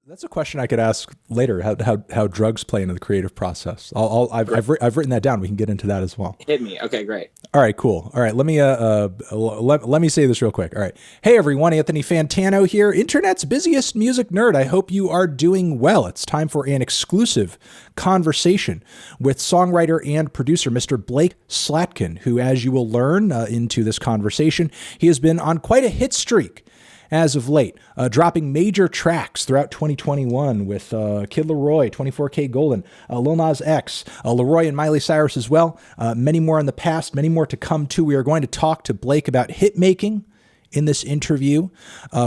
That's a question I could ask later. How drugs play into the creative process. I've written that down. We can get into that as well. Hit me. Okay, great. All right, cool. All right, let me say this real quick. All right, hey everyone, Anthony Fantano here, internet's busiest music nerd. I hope you are doing well. It's time for an exclusive conversation with songwriter and producer Mr. Blake Slatkin, who, as you will learn into this conversation, he has been on quite a hit streak as of late, dropping major tracks throughout 2021 with Kid LAROI, 24K Golden, Lil Nas X, LAROI and Miley Cyrus as well. Many more in the past, many more to come too. We are going to talk to Blake about hit making in this interview,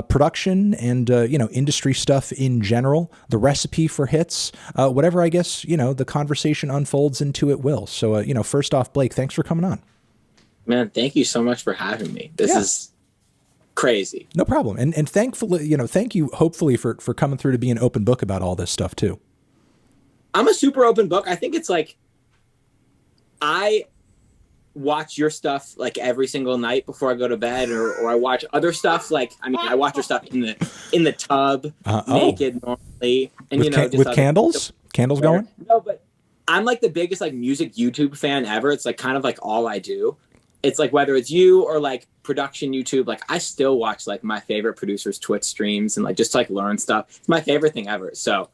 production and, industry stuff in general, the recipe for hits, whatever I guess, the conversation unfolds into it will. So, first off, Blake, thanks for coming on. Man, thank you so much for having me. This is crazy. No problem. And thankfully, thank you hopefully for coming through to be an open book about all this stuff too. I'm a super open book. I think it's like, I watch your stuff like every single night before I go to bed, or I watch other stuff. Like, I watch your stuff in the tub, naked normally. And with candles going? No, but I'm like the biggest like music YouTube fan ever. It's like kind of like all I do. It's like whether it's you or like production YouTube, like I still watch like my favorite producers' Twitch streams and like just like learn stuff. It's my favorite thing ever. So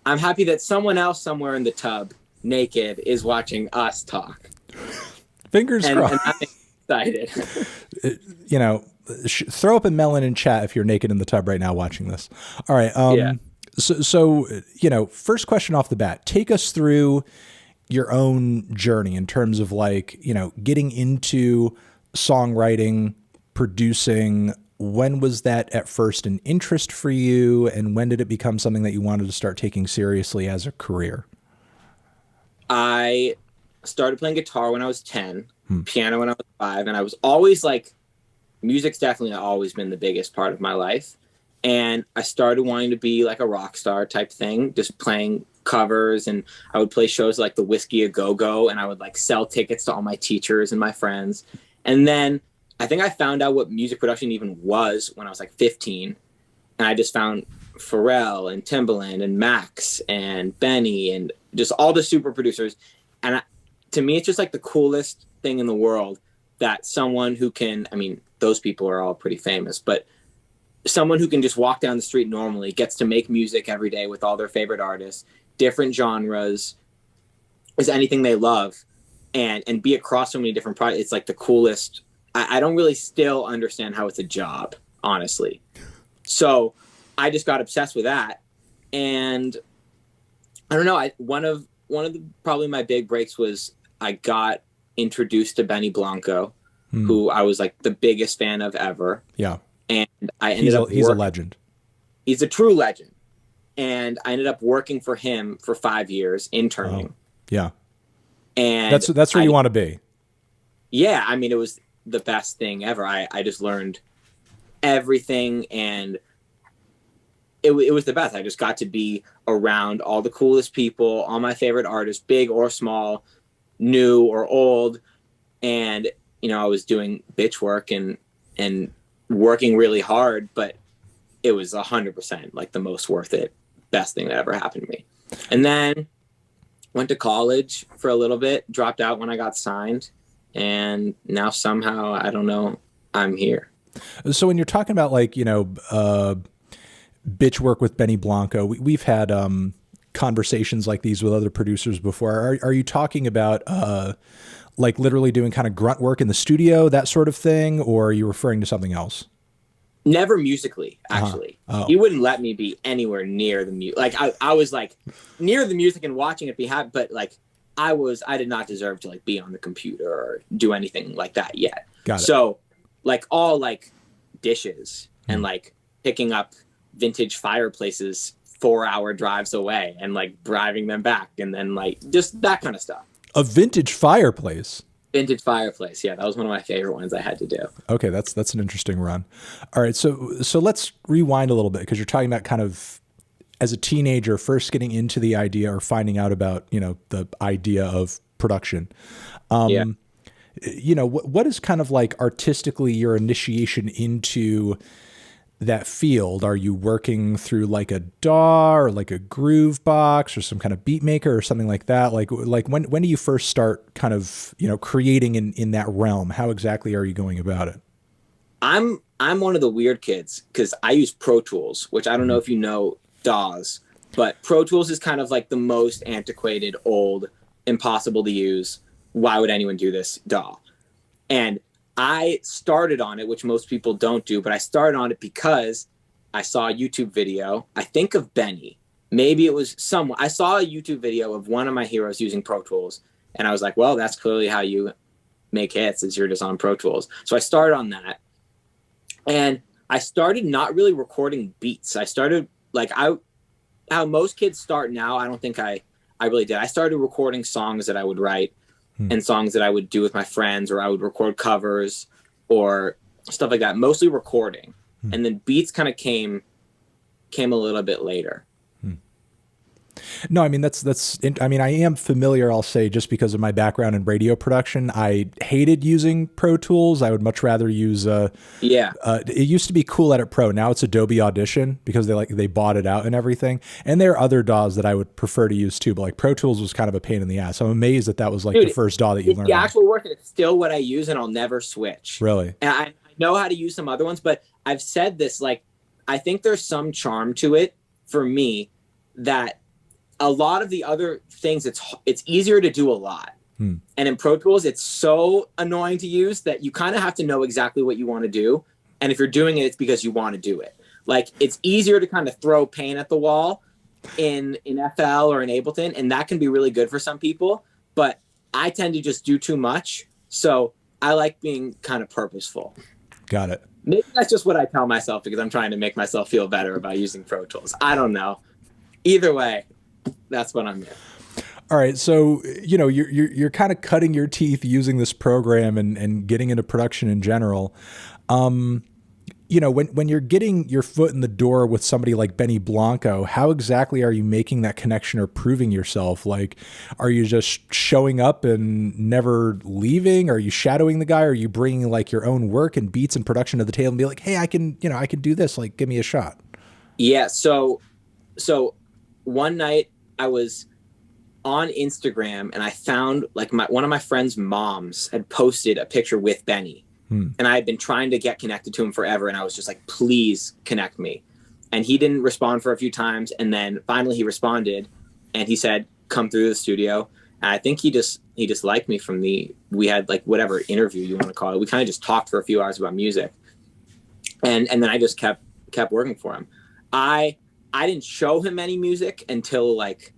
I'm happy that someone else somewhere in the tub naked is watching us talk. Fingers crossed. And I'm excited. Throw up a melon in chat if you're naked in the tub right now watching this. All right. Yeah. So, first question off the bat, take us through your own journey in terms of like, getting into songwriting, producing. When was that at first an interest for you? And when did it become something that you wanted to start taking seriously as a career? I started playing guitar when I was 10, piano when I was 5. And I was always like, music's definitely always been the biggest part of my life. And I started wanting to be like a rock star type thing, just playing covers, and I would play shows like the Whiskey A Go-Go, and I would like sell tickets to all my teachers and my friends. And then I think I found out what music production even was when I was like 15, and I just found Pharrell and Timbaland and Max and Benny and just all the super producers. And to me, it's just like the coolest thing in the world that someone who can, those people are all pretty famous, but someone who can just walk down the street normally gets to make music every day with all their favorite artists, different genres, is anything they love, and be across so many different projects. It's like the coolest. I don't really still understand how it's a job, honestly. So I just got obsessed with that. And I don't know, one of the probably my big breaks was I got introduced to Benny Blanco, who I was like the biggest fan of ever. Yeah. And I ended up he's a legend. He's a true legend. And I ended up working for him for 5 years, interning. Oh, yeah. And that's where you want to be. Yeah. It was the best thing ever. I just learned everything, and it was the best. I just got to be around all the coolest people, all my favorite artists, big or small, new or old. And, I was doing bitch work and working really hard, but it was 100% like the most worth it, best thing that ever happened to me. And then went to college for a little bit, dropped out when I got signed, and now somehow, I don't know, I'm here. So when you're talking about like, bitch work with Benny Blanco, we've had conversations like these with other producers before. Are you talking about like literally doing kind of grunt work in the studio, that sort of thing, or are you referring to something else? Never musically, actually. He wouldn't let me be anywhere near the music. Like I was like near the music and watching it be happy, but like I did not deserve to like be on the computer or do anything like that yet. Got it. So like all like dishes and like picking up vintage fireplaces 4-hour drives away and like driving them back, and then like just that kind of stuff. A vintage fireplace. Vintage fireplace. Yeah, that was one of my favorite ones I had to do. Okay, that's an interesting run. All right, so let's rewind a little bit, because you're talking about kind of as a teenager first getting into the idea or finding out about, the idea of production. Yeah. What is kind of like artistically your initiation into that field? Are you working through like a DAW or like a groove box or some kind of beat maker or something like that? Like when do you first start kind of, creating in that realm? How exactly are you going about it? I'm one of the weird kids because I use Pro Tools, which I don't know if you know DAWs, but Pro Tools is kind of like the most antiquated, old, impossible to use. Why would anyone do this DAW? And I started on it, which most people don't do, but I started on it because I saw a YouTube video, I think of Benny. Maybe it was someone. I saw a YouTube video of one of my heroes using Pro Tools, and I was like, well, that's clearly how you make hits, is you're just on Pro Tools. So I started on that. And I started not really recording beats. I started how most kids start now. I don't think I really did. I started recording songs that I would write and songs that I would do with my friends, or I would record covers or stuff like that, mostly recording. And then beats kind of came a little bit later. No, I mean, I am familiar, I'll say, just because of my background in radio production. I hated using Pro Tools. I would much rather use, it used to be Cool Edit Pro. Now it's Adobe Audition because they bought it out and everything. And there are other DAWs that I would prefer to use too, but like Pro Tools was kind of a pain in the ass. I'm amazed that was like the first DAW that you learned. The actual work, it's still what I use, and I'll never switch. Really? And I know how to use some other ones, but I've said this, like, I think there's some charm to it for me that a lot of the other things, it's easier to do a lot. And in Pro Tools, it's so annoying to use that you kind of have to know exactly what you want to do. And if you're doing it, it's because you want to do it. Like, it's easier to kind of throw paint at the wall in FL or in Ableton, and that can be really good for some people. But I tend to just do too much. So I like being kind of purposeful. Got it. Maybe that's just what I tell myself because I'm trying to make myself feel better about using Pro Tools. I don't know. Either way, that's what I'm doing. All right. So, you're kind of cutting your teeth using this program and getting into production in general. When you're getting your foot in the door with somebody like Benny Blanco, how exactly are you making that connection or proving yourself? Like, are you just showing up and never leaving? Are you shadowing the guy? Are you bringing like your own work and beats and production to the table and be like, hey, I can do this. Like, give me a shot. Yeah. So one night I was on Instagram and I found like one of my friend's moms had posted a picture with Benny. And I had been trying to get connected to him forever. And I was just like, please connect me. And he didn't respond for a few times. And then finally he responded and he said, come through the studio. And I think he just liked me from we had like whatever interview you want to call it. We kind of just talked for a few hours about music. And then I just kept working for him. I didn't show him any music until like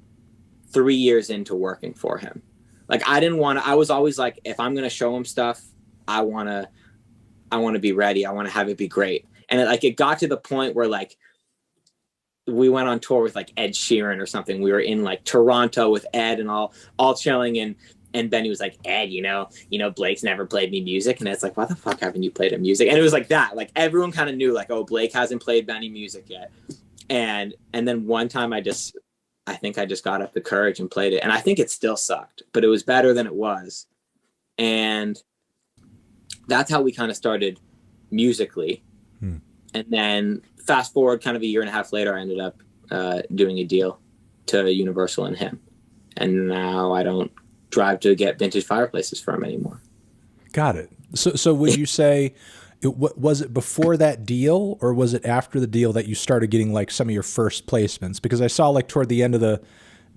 3 years into working for him. Like, I was always like, if I'm going to show him stuff, I want to be ready. I want to have it be great. And it got to the point where like we went on tour with like Ed Sheeran or something. We were in like Toronto with Ed and all chilling. And Benny was like, Ed, Blake's never played me music. And it's like, why the fuck haven't you played him music? And it was like that, like everyone kind of knew like, oh, Blake hasn't played Benny music yet. And then one time I think I just got up the courage and played it. And I think it still sucked, but it was better than it was. And that's how we kind of started musically. And then fast forward kind of a year and a half later, I ended up doing a deal to Universal and him. And now I don't drive to get vintage fireplaces for him anymore. Got it. So would you say, was it before that deal or was it after the deal that you started getting like some of your first placements? Because I saw like toward the end of the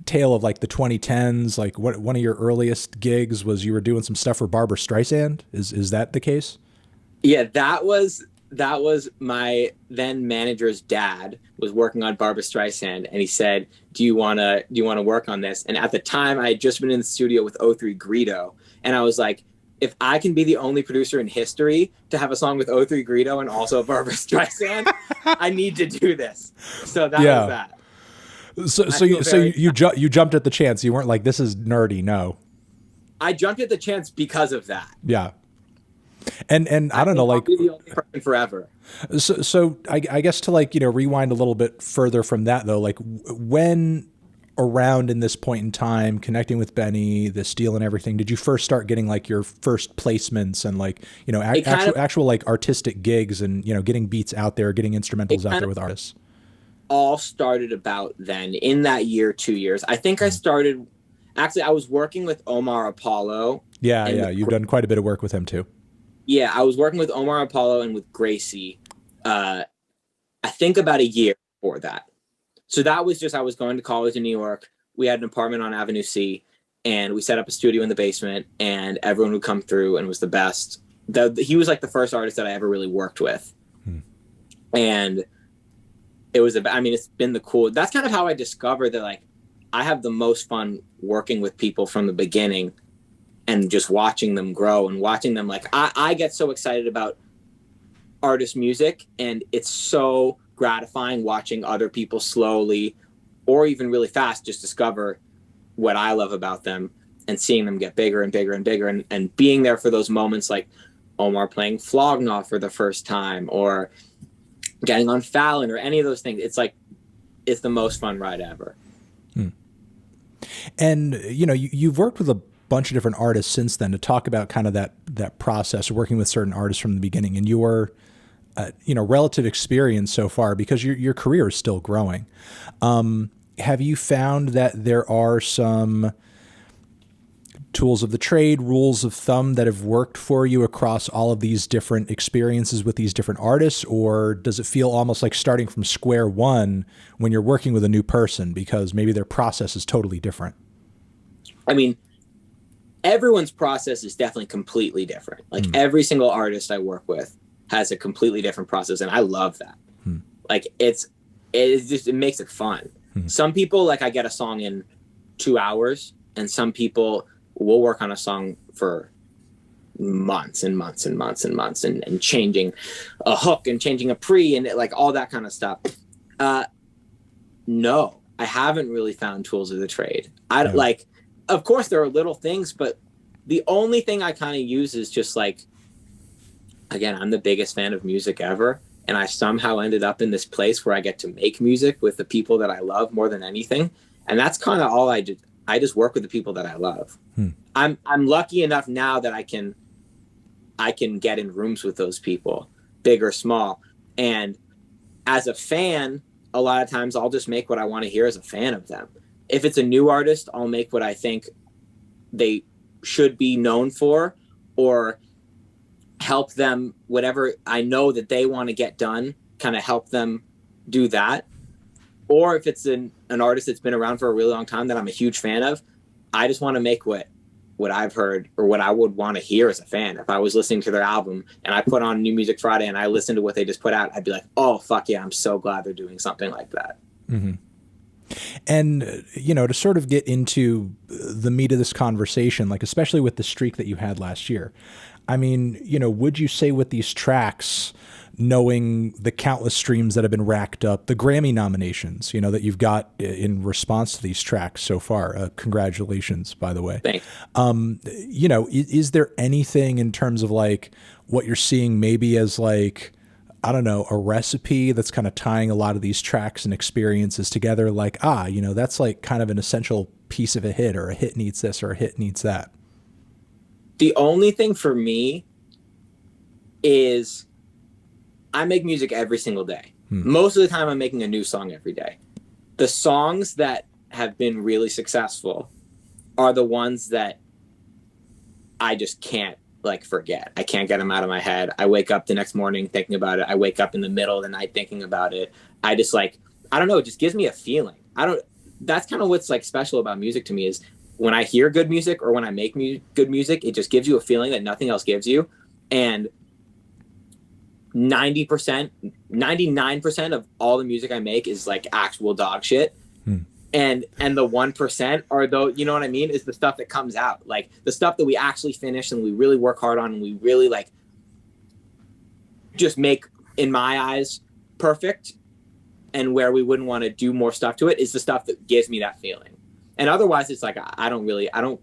tail of like the 2010s, like one of your earliest gigs was you were doing some stuff for Barbra Streisand. Is that the case? Yeah, that was my then manager's dad was working on Barbra Streisand, and he said, do you want to work on this? And at the time I had just been in the studio with O3 Greedo, and I was like, if I can be the only producer in history to have a song with O3 Greedo and also Barbra Streisand, I need to do this. So that was that. So you jumped at the chance. You weren't like, this is nerdy. No, I jumped at the chance because of that. Yeah. And I don't know, like, I'll be the only person forever. So I guess to like, rewind a little bit further from that though, like when around in this point in time, connecting with Benny, this deal and everything, did you first start getting like your first placements and like, you know, actual like artistic gigs and, you know, getting beats out there, getting instrumentals out there with artists? All started about then, in that year, 2 years. I think I started, actually, I was working with Omar Apollo. Yeah. You've done quite a bit of work with him too. Yeah, I was working with Omar Apollo and with Gracie, I think about a year before that. So that was just, I was going to college in New York. We had an apartment on Avenue C, and we set up a studio in the basement, and everyone would come through, and it was the best. He was like the first artist that I ever really worked with. And it was, it's been the cool. That's kind of how I discovered that, like, I have the most fun working with people from the beginning and just watching them grow and watching them. Like, I get so excited about artist music, and it's so gratifying watching other people slowly or even really fast just discover what I love about them and seeing them get bigger and bigger and bigger, and being there for those moments, like Omar playing Flog Gnaw for the first time or getting on Fallon or any of those things. It's like, it's the most fun ride ever. And, you know, you've worked with a bunch of different artists since then, to talk about kind of that process of working with certain artists from the beginning and your, you know, relative experience so far, because your career is still growing. Have you found that there are some tools of the trade, rules of thumb that have worked for you across all of these different experiences with these different artists? Or does it feel almost like starting from square one when you're working with a new person because maybe their process is totally different? I mean, everyone's process is definitely completely different. Like every single artist I work with has a completely different process, and I love that. Like it makes it fun. Some people, like, I get a song in 2 hours, and some people will work on a song for months and months and months and months, and changing a hook and changing a pre and like all that kind of stuff. No, I haven't really found tools of the trade. Like, of course there are little things, but the only thing I kind of use is just like, again, I'm the biggest fan of music ever, and I somehow ended up in this place where I get to make music with the people that I love more than anything. And that's kind of all I do. I just work with the people that I love. I'm lucky enough now that I can get in rooms with those people, big or small. And as a fan, a lot of times I'll just make what I want to hear as a fan of them. If it's a new artist, I'll make what I think they should be known for, or help them, whatever I know that they want to get done, kind of help them do that. Or if it's an artist that's been around for a really long time that I'm a huge fan of, I just want to make what I've heard or what I would want to hear as a fan. If I was listening to their album and I put on New Music Friday and I listened to what they just put out, I'd be like, oh, fuck yeah, I'm so glad they're doing something like that. And, you know, to sort of get into the meat of this conversation, like especially with the streak that you had last year, I mean, you know, would you say with these tracks, knowing the countless streams that have been racked up, the Grammy nominations, you know, that you've got in response to these tracks so far, congratulations, by the way. Thanks. You know, is there anything in terms of like what you're seeing maybe as like, I don't know, a recipe that's kind of tying a lot of these tracks and experiences together? Like, you know, that's like kind of an essential piece of a hit, or a hit needs this or a hit needs that. The only thing for me is I make music every single day. Most of the time I'm making a new song every day. The songs that have been really successful are the ones that I just can't like forget. I can't get them out of my head. I wake up the next morning thinking about it. I wake up in the middle of the night thinking about it. I just like, I don't know, it just gives me a feeling. That's kind of what's like special about music to me, is when I hear good music or when I make good music, it just gives you a feeling that nothing else gives you. And 99% of all the music I make is like actual dog shit. And the 1% are, though, you know what I mean, is the stuff that comes out, like the stuff that we actually finish and we really work hard on and we really like just make, in my eyes, perfect, and where we wouldn't want to do more stuff to it, is the stuff that gives me that feeling. And otherwise it's like I don't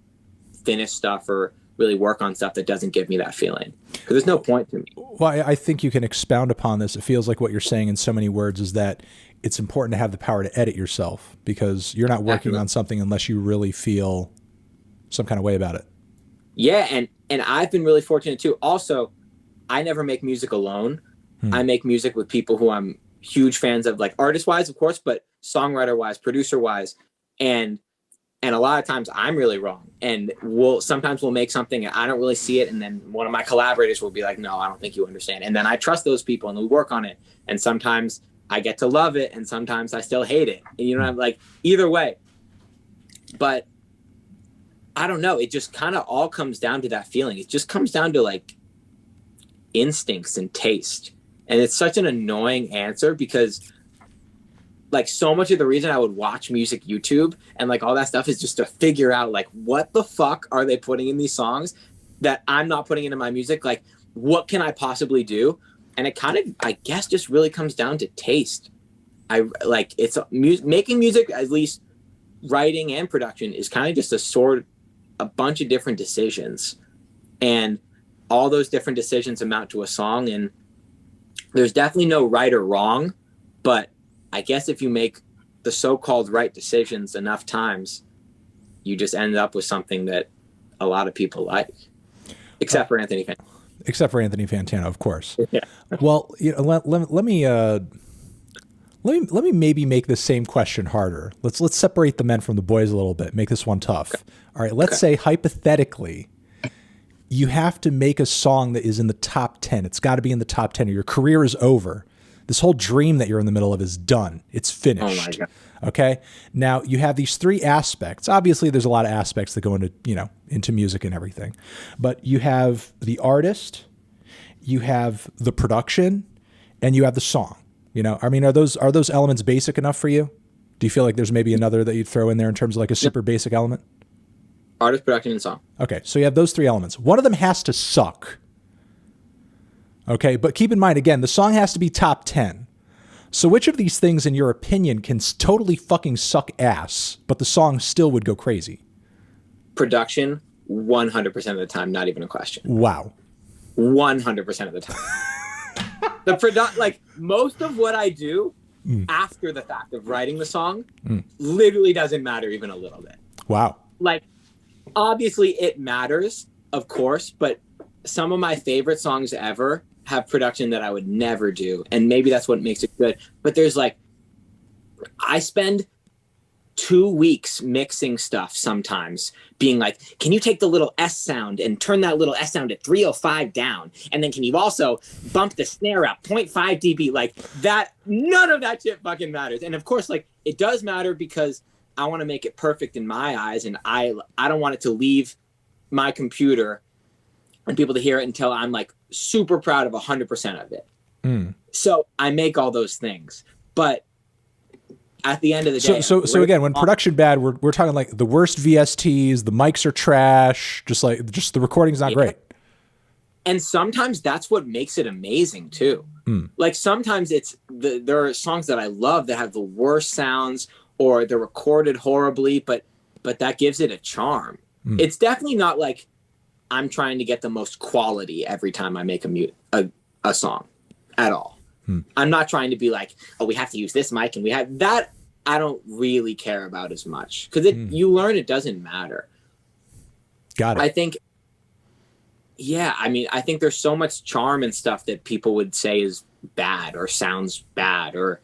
finish stuff or really work on stuff that doesn't give me that feeling, because there's no point to me. Well, I think you can expound upon this. It feels like what you're saying in so many words is that it's important to have the power to edit yourself, because you're not working on something unless you really feel some kind of way about it. Yeah, and I've been really fortunate too. Also, I never make music alone. I make music with people who I'm huge fans of, like artist-wise, of course, but songwriter-wise, producer-wise, and a lot of times I'm really wrong. And sometimes we'll make something and I don't really see it, and then one of my collaborators will be like, "No, I don't think you understand." And then I trust those people and we work on it. And sometimes I get to love it, and sometimes I still hate it. And I'm like, either way. But I don't know. It just kind of all comes down to that feeling. It just comes down to like instincts and taste. And it's such an annoying answer, because like so much of the reason I would watch music YouTube and like all that stuff is just to figure out like, what the fuck are they putting in these songs that I'm not putting into my music? Like, what can I possibly do? And it kind of, I guess, just really comes down to taste. Making music, at least writing and production, is kind of just a bunch of different decisions, and all those different decisions amount to a song. And there's definitely no right or wrong, but I guess if you make the so-called right decisions enough times, you just end up with something that a lot of people like, except for Anthony Fantano. Except for Anthony Fantano, of course. Yeah. Well, let me maybe make the same question harder. Let's separate the men from the boys a little bit. Make this one tough. Okay. All right. Let's say hypothetically, you have to make a song that is in the top 10. It's got to be in the top 10, or your career is over. This whole dream that you're in the middle of is done. It's finished. Oh my God. Okay. Now you have these three aspects. Obviously, there's a lot of aspects that go into music and everything, but you have the artist, you have the production, and you have the song. I mean, are those elements basic enough for you? Do you feel like there's maybe another that you'd throw in there in terms of like a super basic element? Artist, production, and song. Okay. So you have those three elements. One of them has to suck. Okay. But keep in mind, again, the song has to be top 10. So which of these things, in your opinion, can totally fucking suck ass, but the song still would go crazy? Production, 100% of the time, not even a question. Wow. 100% of the time. Like most of what I do after the fact of writing the song literally doesn't matter even a little bit. Wow. Like, obviously it matters, of course, but some of my favorite songs ever have production that I would never do. And maybe that's what makes it good. But there's like, I spend 2 weeks mixing stuff sometimes, being like, can you take the little S sound and turn that little S sound at 305 down? And then can you also bump the snare up 0.5 dB? Like that, none of that shit fucking matters. And of course, like it does matter because I want to make it perfect in my eyes. And I don't want it to leave my computer and people to hear it until I'm like super proud of 100% of it. So I make all those things, but at the end of the day. So again, when production bad, we're talking like the worst VSTs, the mics are trash, just the recording's not great. And sometimes that's what makes it amazing too. Like sometimes there are songs that I love that have the worst sounds, or they're recorded horribly, but that gives it a charm. It's definitely not like I'm trying to get the most quality every time I make a song at all. I'm not trying to be like, oh, we have to use this mic and we have that. I don't really care about as much because you learn it doesn't matter. Got it. I think, I think there's so much charm and stuff that people would say is bad or sounds bad, or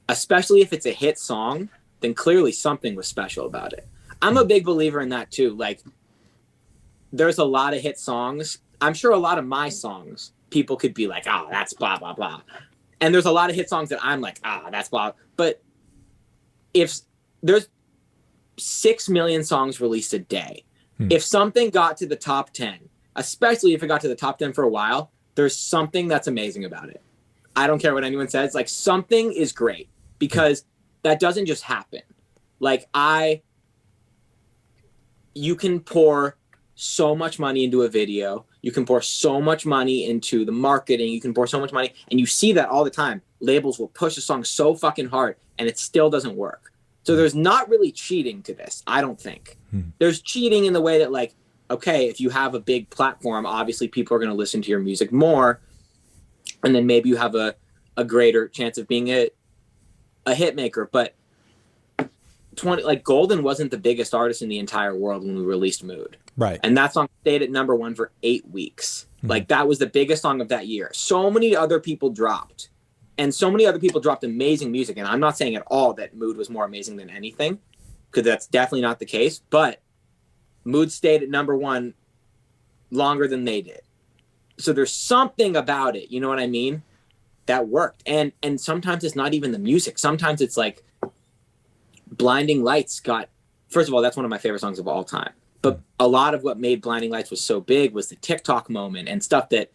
especially if it's a hit song, then clearly something was special about it. I'm a big believer in that too. Like there's a lot of hit songs. I'm sure a lot of my songs, people could be like, oh, that's blah, blah, blah. And there's a lot of hit songs that I'm like, that's blah. But if there's 6 million songs released a day, if something got to the top 10, especially if it got to the top 10 for a while, there's something that's amazing about it. I don't care what anyone says. Like something is great because that doesn't just happen. Like you can pour so much money into a video. You can pour so much money into the marketing. You can pour so much money, and you see that all the time. Labels will push a song so fucking hard and it still doesn't work. So there's not really cheating to this, I don't think. There's cheating in the way that like, okay, if you have a big platform, obviously people are going to listen to your music more. And then maybe you have a greater chance of being a hit maker, but 20 like Golden wasn't the biggest artist in the entire world when we released Mood. Right. And that song stayed at #1 for 8 weeks. Like that was the biggest song of that year. So many other people dropped. And so many other people dropped amazing music. And I'm not saying at all that Mood was more amazing than anything, because that's definitely not the case. But Mood stayed at #1 longer than they did. So there's something about it, you know what I mean, that worked. And sometimes it's not even the music. Sometimes it's like Blinding Lights got, first of all, that's one of my favorite songs of all time. But a lot of what made Blinding Lights was so big was the TikTok moment and stuff that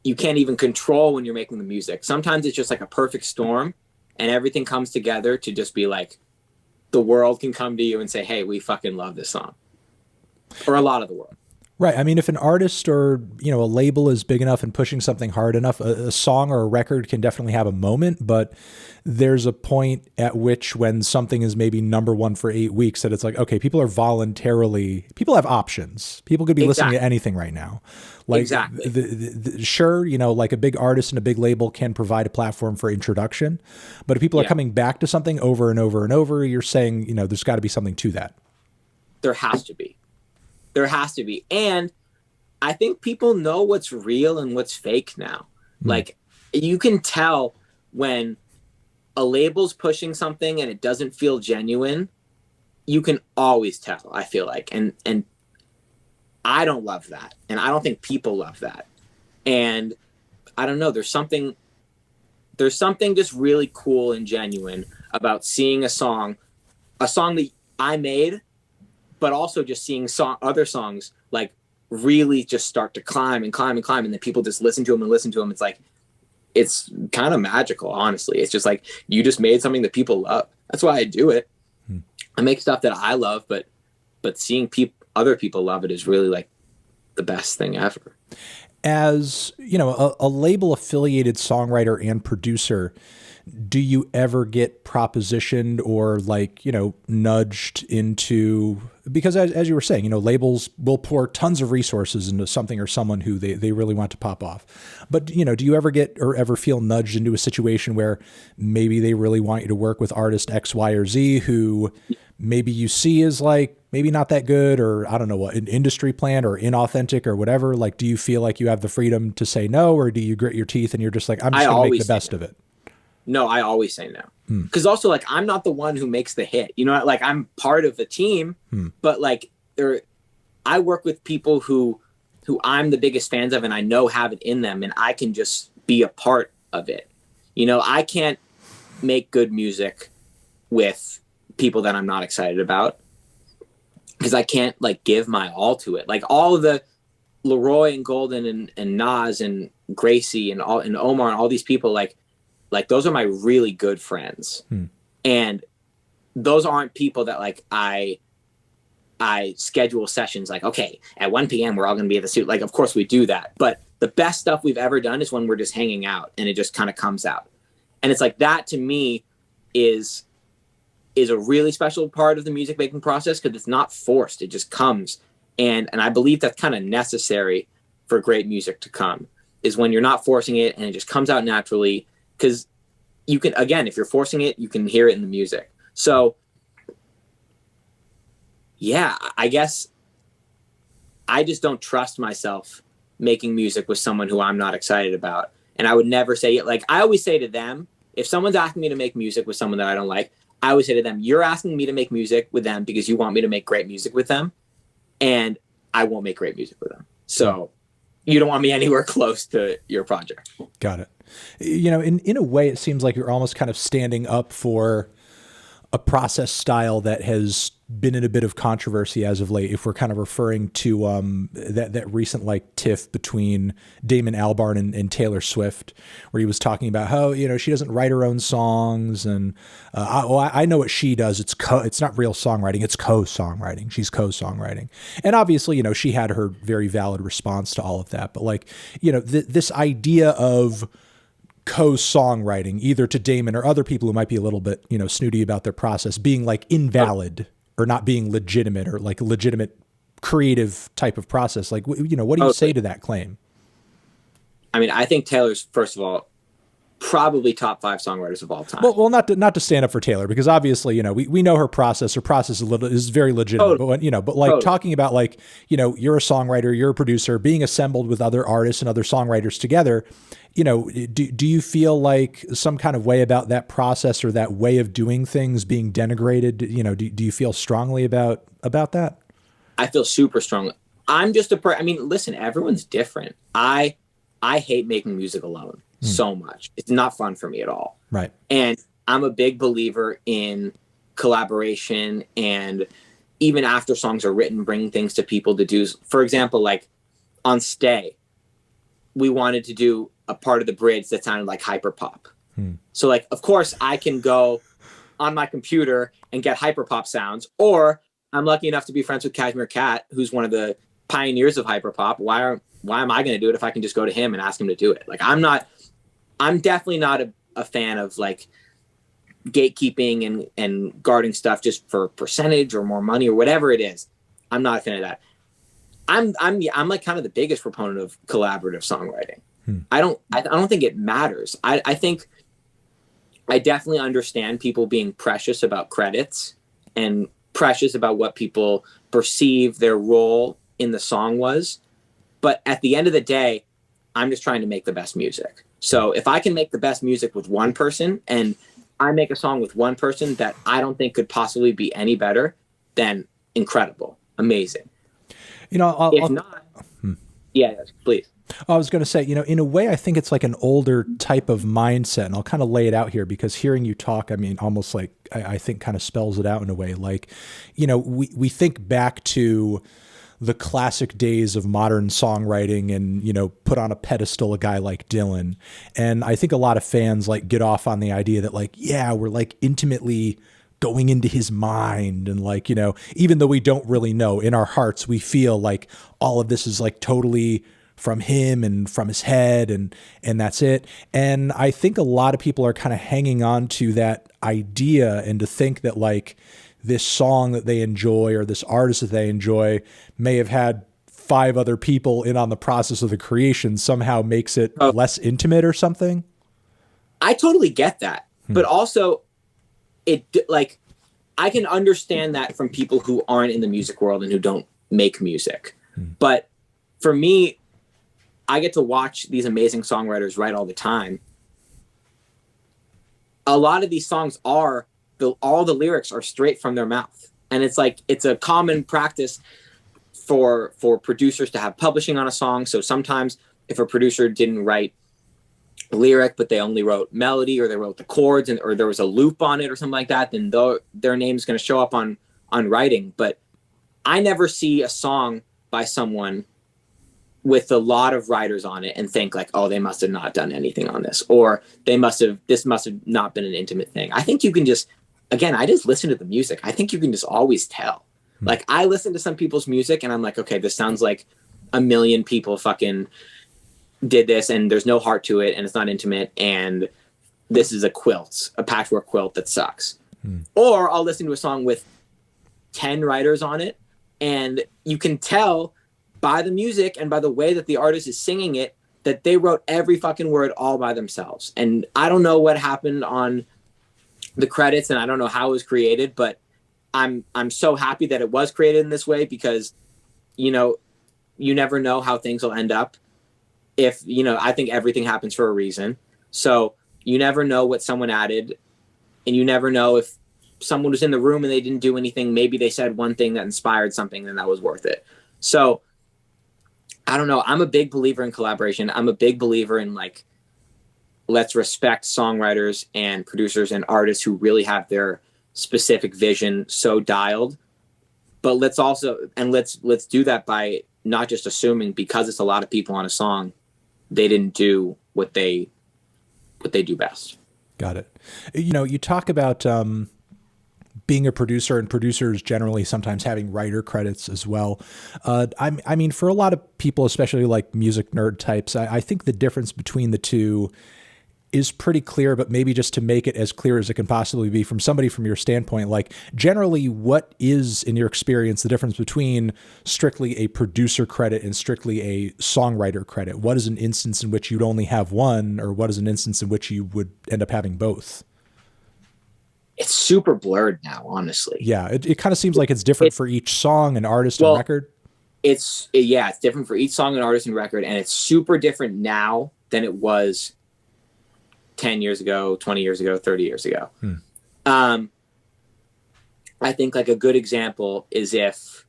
you can't even control when you're making the music. Sometimes it's just like a perfect storm and everything comes together to just be like, the world can come to you and say, hey, we fucking love this song. Or a lot of the world. Right. I mean, if an artist or, you know, a label is big enough and pushing something hard enough, a song or a record can definitely have a moment, but there's a point at which when something is maybe #1 for 8 weeks that it's like, okay, people have options. People could be listening to anything right now. Like, exactly. Sure, you know, like a big artist and a big label can provide a platform for introduction, but if people are coming back to something over and over and over, you're saying, you know, there's got to be something to that. There has to be. There has to be. And I think people know what's real and what's fake now. Like, you can tell when a label's pushing something and it doesn't feel genuine. You can always tell, I feel like. And I don't love that. And I don't think people love that. And I don't know, there's something just really cool and genuine about seeing a song that I made, but also just seeing other songs like really just start to climb and climb and climb, and then people just listen to them and listen to them. It's like, it's kind of magical, honestly. It's just like, you just made something that people love. That's why I do it. I make stuff that I love, but seeing other people love it is really like the best thing ever. As, you know, a label affiliated songwriter and producer, do you ever get propositioned or like, you know, nudged into, because as you were saying, you know, labels will pour tons of resources into something or someone who they really want to pop off. But, you know, do you ever get or ever feel nudged into a situation where maybe they really want you to work with artist X, Y, or Z who maybe you see as like, maybe not that good, or I don't know what, an industry plan or inauthentic or whatever? Like, do you feel like you have the freedom to say no, or do you grit your teeth and you're just like, I'm just going to make the best of it? No, I always say no. Because also, like, I'm not the one who makes the hit. You know, like, I'm part of the team, but like, I work with people who I'm the biggest fans of, and I know have it in them, and I can just be a part of it. You know, I can't make good music with people that I'm not excited about, because I can't like give my all to it. Like, all of the LAROI and Golden and Nas and Gracie and Omar and all these people, like those are my really good friends. And those aren't people that like I schedule sessions like, okay, at 1 p.m. we're all going to be at the suit. Like, of course we do that. But the best stuff we've ever done is when we're just hanging out and it just kind of comes out. And it's like, that to me is a really special part of the music making process, because it's not forced. It just comes. And I believe that's kind of necessary for great music to come, is when you're not forcing it and it just comes out naturally. Because you can, again, if you're forcing it, you can hear it in the music. So, yeah, I guess I just don't trust myself making music with someone who I'm not excited about. And I would never say it. Like, I always say to them, if someone's asking me to make music with someone that I don't like, I always say to them, you're asking me to make music with them because you want me to make great music with them. And I won't make great music with them. So you don't want me anywhere close to your project. Got it. You know, in a way, it seems like you're almost kind of standing up for a process style that has been in a bit of controversy as of late, if we're kind of referring to that recent like tiff between Damon Albarn and Taylor Swift, where he was talking about how, you know, she doesn't write her own songs, and I know what she does. It's not real songwriting, it's co-songwriting. She's co-songwriting, and obviously, you know, she had her very valid response to all of that. But like, you know, this idea of co-songwriting, either to Damon or other people who might be a little bit, you know, snooty about their process, being like invalid or not being legitimate, or like a legitimate creative type of process. Like, you know, what do you say to that claim? I mean, I think Taylor's, first of all, probably top 5 songwriters of all time. Well, not to stand up for Taylor, because obviously, you know, we know her process. Her process is very legitimate. Totally. But when, you know, but like Totally. talking about, like, you know, you're a songwriter, you're a producer, being assembled with other artists and other songwriters together. You know, do you feel like some kind of way about that process or that way of doing things being denigrated? You know, do you feel strongly about that? I feel super strongly. I'm just I mean, listen, everyone's different. I hate making music alone so much. It's not fun for me at all. Right. And I'm a big believer in collaboration, and even after songs are written, bringing things to people to do. For example, like on Stay, we wanted to do a part of the bridge that sounded like hyperpop. So like, of course I can go on my computer and get hyperpop sounds, or I'm lucky enough to be friends with Kashmir Cat, who's one of the pioneers of hyperpop. Why am I going to do it if I can just go to him and ask him to do it? Like, I'm definitely not a fan of like gatekeeping and guarding stuff just for percentage or more money or whatever it is. I'm not a fan of that. I'm like kind of the biggest proponent of collaborative songwriting. I don't think it matters. I think I definitely understand people being precious about credits and precious about what people perceive their role in the song was. But at the end of the day, I'm just trying to make the best music. So if I can make the best music with one person, and I make a song with one person that I don't think could possibly be any better, then incredible, amazing. You know, if not, yes, please. I was going to say, you know, in a way, I think it's like an older type of mindset, and I'll kind of lay it out here because hearing you talk, I mean, almost like I think kind of spells it out in a way. Like, you know, we think back to the classic days of modern songwriting and, you know, put on a pedestal a guy like Dylan. And I think a lot of fans like get off on the idea that like, yeah, we're like intimately going into his mind. And like, you know, even though we don't really know, in our hearts, we feel like all of this is like totally from him and from his head, and that's it. And I think a lot of people are kind of hanging on to that idea, and to think that like this song that they enjoy or this artist that they enjoy may have had 5 other people in on the process of the creation somehow makes it less intimate or something. I totally get that. But also it, like, I can understand that from people who aren't in the music world and who don't make music. But for me, I get to watch these amazing songwriters write all the time. A lot of these songs are all the lyrics are straight from their mouth. And it's like, it's a common practice for producers to have publishing on a song. So sometimes if a producer didn't write lyric, but they only wrote melody, or they wrote the chords, or there was a loop on it or something like that, then their name is going to show up on writing. But I never see a song by someone with a lot of writers on it and think like, oh, they must have not done anything on this, or this must have not been an intimate thing. I think you can just, again, I just listen to the music. I think you can just always tell. Like, I listen to some people's music and I'm like, okay, this sounds like a million people fucking did this, and there's no heart to it, and it's not intimate, and this is a patchwork quilt that sucks. Or I'll listen to a song with 10 writers on it, and you can tell by the music and by the way that the artist is singing it that they wrote every fucking word all by themselves. And I don't know what happened on the credits, and I don't know how it was created, but I'm so happy that it was created in this way, because, you know, you never know how things will end up. If, you know, I think everything happens for a reason. So you never know what someone added, and you never know if someone was in the room and they didn't do anything. Maybe they said one thing that inspired something, and that was worth it. So I don't know. I'm a big believer in collaboration. I'm a big believer in, like, let's respect songwriters and producers and artists who really have their specific vision so dialed. But let's do that by not just assuming because it's a lot of people on a song, they didn't do what they do best. Got it. You know, you talk about being a producer, and producers generally sometimes having writer credits as well. I mean, for a lot of people, especially like music nerd types, I think the difference between the two is pretty clear, but maybe just to make it as clear as it can possibly be from somebody from your standpoint, like generally what is, in your experience, the difference between strictly a producer credit and strictly a songwriter credit? What is an instance in which you'd only have one, or what is an instance in which you would end up having both? It's super blurred now, honestly. Yeah. It kind of seems like it's different for each song and artist and record. It's different for each song and artist and record. And it's super different now than it was 10 years ago, 20 years ago, 30 years ago. I think like a good example is if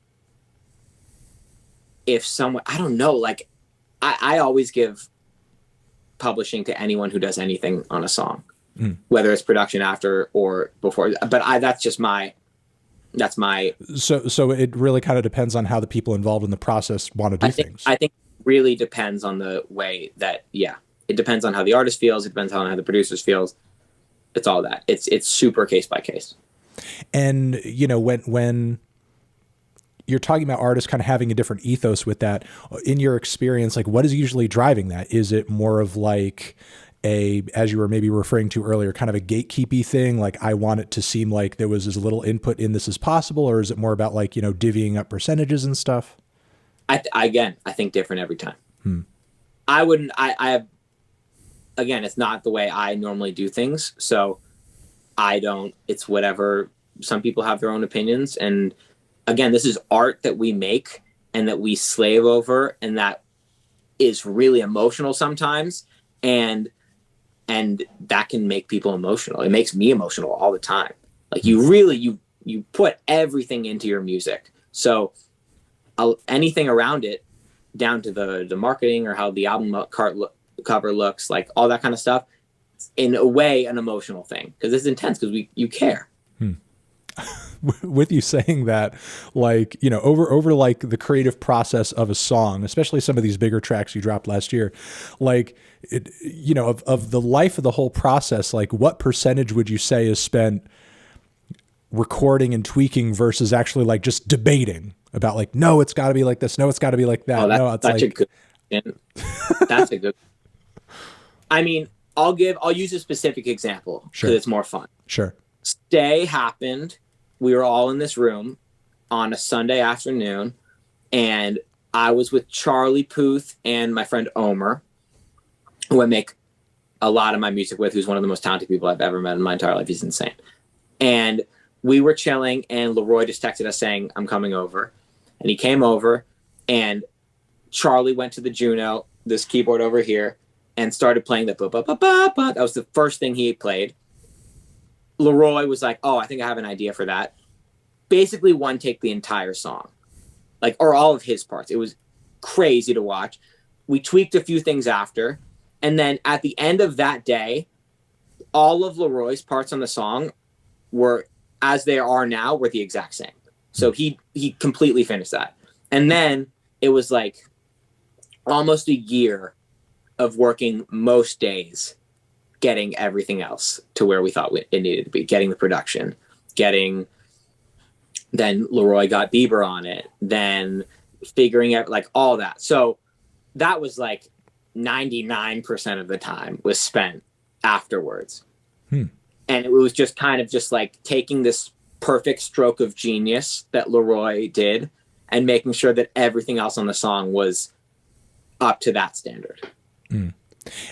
someone, I don't know, like I always give publishing to anyone who does anything on a song, whether it's production after or before, but that's my. So it really kind of depends on how the people involved in the process want to do things. I think it really depends on the way that, it depends on how the artist feels. It depends on how the producers feels. It's all that. It's super case by case. And, you know, when you're talking about artists kind of having a different ethos with that, in your experience, like what is usually driving that? Is it more of like as you were maybe referring to earlier, kind of a gatekeepy thing? Like I want it to seem like there was as little input in this as possible, or is it more about like, you know, divvying up percentages and stuff? I think different every time. Again, it's not the way I normally do things. So it's whatever. Some people have their own opinions. And again, this is art that we make and that we slave over. And that is really emotional sometimes. And that can make people emotional. It makes me emotional all the time. Like you really, you put everything into your music. So anything around it, down to the marketing or how the album cover looks, like all that kind of stuff, in a way an emotional thing, because it's intense, because you care. With you saying that, like, you know, over like the creative process of a song, especially some of these bigger tracks you dropped last year, like it, you know, of the life of the whole process, like what percentage would you say is spent recording and tweaking versus actually like just debating about like, no, it's got to be like this, no, it's got to be like that. That's a good that's a good. I mean, I'll use a specific example because it's more fun. Sure. Stay happened. We were all in this room on a Sunday afternoon, and I was with Charlie Puth and my friend Omer, who I make a lot of my music with, who's one of the most talented people I've ever met in my entire life. He's insane. And we were chilling, and LAROI just texted us saying, I'm coming over. And he came over, and Charlie went to the Juno, this keyboard over here, and started playing the ba-ba-ba-ba-ba. That was the first thing he played. LAROI was like, oh, I think I have an idea for that. Basically one take the entire song, like, or all of his parts. It was crazy to watch. We tweaked a few things after. And then at the end of that day, all of LAROI's parts on the song were, as they are now, were the exact same. So he completely finished that. And then it was like almost a year of working most days, getting everything else to where we thought it needed to be, getting the production, then LAROI got Bieber on it, then figuring out like all that. So that was like 99% of the time was spent afterwards. And it was just kind of just like taking this perfect stroke of genius that LAROI did and making sure that everything else on the song was up to that standard.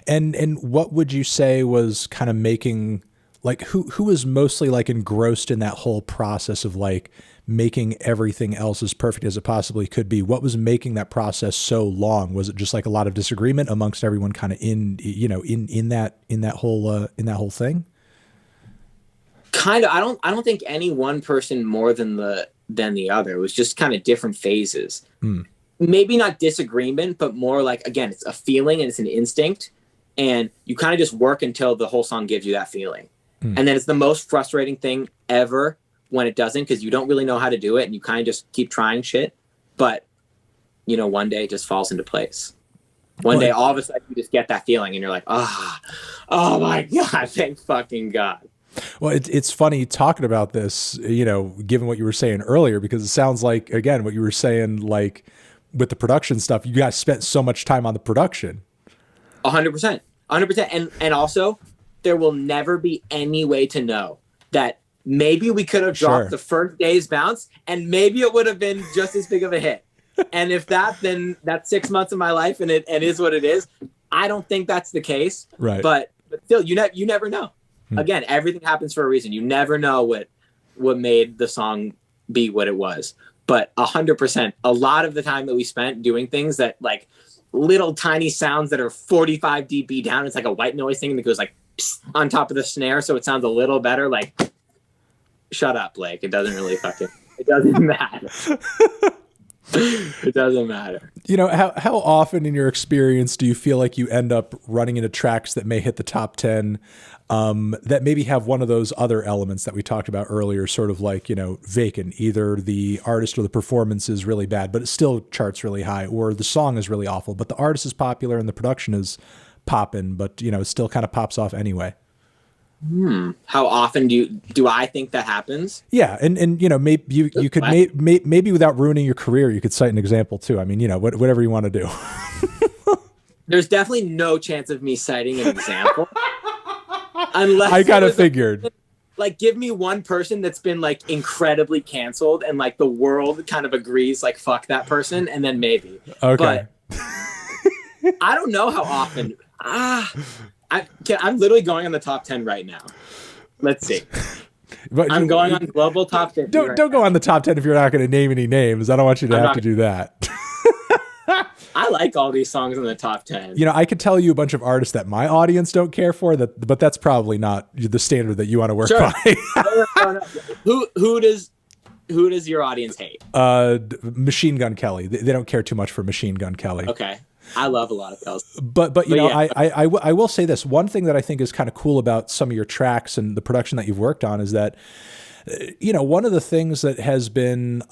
And what would you say was kind of making, like, who was mostly like engrossed in that whole process of like making everything else as perfect as it possibly could be? What was making that process so long? Was it just like a lot of disagreement amongst everyone kind of in that whole thing? Kind of. I don't think any one person more than the other. It was just kind of different phases. Maybe not disagreement, but more like, again, it's a feeling and it's an instinct, and you kind of just work until the whole song gives you that feeling. And then it's the most frustrating thing ever when it doesn't, because you don't really know how to do it and you kind of just keep trying shit. But, you know, one day it just falls into place. One day, all of a sudden, you just get that feeling and you're like, oh my God, thank fucking God. Well, it's funny talking about this, you know, given what you were saying earlier, because it sounds like, again, what you were saying, like with the production stuff, you guys spent so much time on the production. 100%. 100%. And also, there will never be any way to know that maybe we could have dropped the first day's bounce and maybe it would have been just as big of a hit. And if that, then that's 6 months of my life and it is what it is. I don't think that's the case. Right. But still, you never know. Again, everything happens for a reason. You never know what made the song be what it was. But 100%, a lot of the time that we spent doing things that like little tiny sounds that are 45 dB down, it's like a white noise thing that goes like on top of the snare, so it sounds a little better. Like, shut up, Blake. It doesn't really it doesn't matter. It doesn't matter. You know, how often in your experience do you feel like you end up running into tracks that may hit the top 10 that maybe have one of those other elements that we talked about earlier, sort of like, you know, vacant, either the artist or the performance is really bad, but it still charts really high, or the song is really awful, but the artist is popular and the production is popping, but, you know, it still kind of pops off anyway. How often do I think that happens? Yeah, and you know, maybe you could maybe without ruining your career, you could cite an example too. I mean, you know, whatever you want to do. There's definitely no chance of me citing an example, unless I kind of figured. Like, give me one person that's been like incredibly canceled, and like the world kind of agrees, like fuck that person, and then maybe. Okay. But I don't know how often. I'm literally going on the top 10 right now. Let's see. But I'm going on global top 10. Don't go on the top 10 if you're not going to name any names. I don't want you to have to do that. I like all these songs in the top 10. You know, I could tell you a bunch of artists that my audience don't care for, but that's probably not the standard that you want to work by. No. Who does your audience hate? Machine Gun Kelly. They don't care too much for Machine Gun Kelly. Okay. I love a lot of Kells. But you know, yeah. I will say this. One thing that I think is kind of cool about some of your tracks and the production that you've worked on is that, you know, one of the things that has been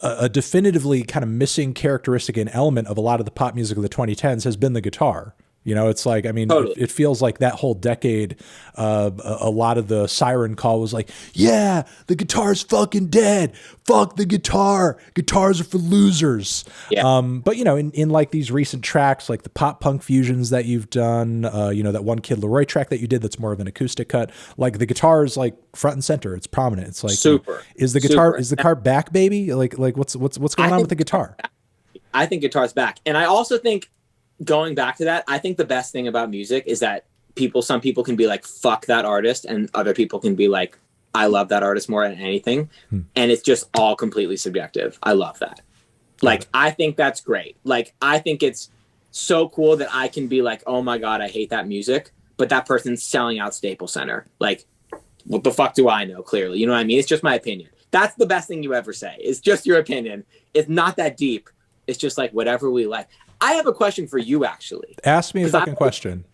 a definitively kind of missing characteristic and element of a lot of the pop music of the 2010s has been the guitar. You know, it's like, I mean, totally. It feels like that whole decade, a lot of the siren call was like, yeah, the guitar's fucking dead. Fuck the guitar. Guitars are for losers. Yeah. But, you know, in like these recent tracks, like the pop punk fusions that you've done, you know, that one Kid LAROI track that you did that's more of an acoustic cut, like the guitar is like front and center. It's prominent. It's like, super. Is the guitar back, baby? Like what's going on with the guitar? I think guitar's back. And I also think, going back to that, I think the best thing about music is that some people can be like, fuck that artist, and other people can be like, I love that artist more than anything. And it's just all completely subjective. I love that. Like, I think that's great. Like, I think it's so cool that I can be like, oh my God, I hate that music, but that person's selling out Staples Center. Like, what the fuck do I know? Clearly, you know what I mean? It's just my opinion. That's the best thing you ever say. It's just your opinion. It's not that deep. It's just like whatever we like. I have a question for you, actually. Ask me a fucking question.